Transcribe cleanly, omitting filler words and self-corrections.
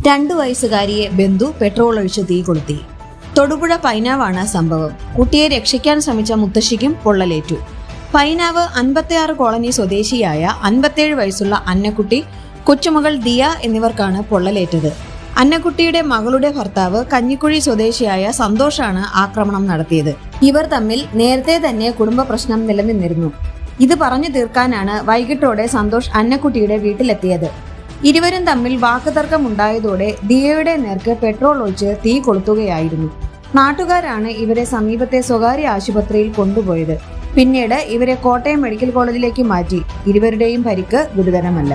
2 വയസ്സുകാരിയെ ബന്ധു പെട്രോൾ ഒഴിച്ച് തീ കൊളുത്തി. തൊടുപുഴ പൈനാവാണ് സംഭവം. കുട്ടിയെ രക്ഷിക്കാൻ ശ്രമിച്ച മുത്തശ്ശിക്കും പൊള്ളലേറ്റു. പൈനാവ് 56 കോളനി സ്വദേശിയായ 57 വയസ്സുള്ള അന്നക്കുട്ടി, കൊച്ചുമകൾ ദിയ എന്നിവർക്കാണ് പൊള്ളലേറ്റത്. അന്നക്കുട്ടിയുടെ മകളുടെ ഭർത്താവ് കഞ്ഞിക്കുഴി സ്വദേശിയായ സന്തോഷാണ് ആക്രമണം നടത്തിയത്. ഇവർ തമ്മിൽ നേരത്തെ തന്നെ കുടുംബ പ്രശ്നം നിലനിന്നിരുന്നു. ഇത് പറഞ്ഞു തീർക്കാനാണ് വൈകിട്ടോടെ സന്തോഷ് അന്നക്കുട്ടിയുടെ വീട്ടിലെത്തിയത്. ഇരുവരും തമ്മിൽ വാക്കുതർക്കമുണ്ടായതോടെ ദിയയുടെ നേർക്ക് പെട്രോൾ ഒഴിച്ച് തീ കൊളുത്തുകയായിരുന്നു. നാട്ടുകാരാണ് ഇവരെ സമീപത്തെ സ്വകാര്യ ആശുപത്രിയിൽ കൊണ്ടുപോയത്. പിന്നീട് ഇവരെ കോട്ടയം മെഡിക്കൽ കോളേജിലേക്ക് മാറ്റി. ഇരുവരുടെയും പരിക്ക് ഗുരുതരമല്ല.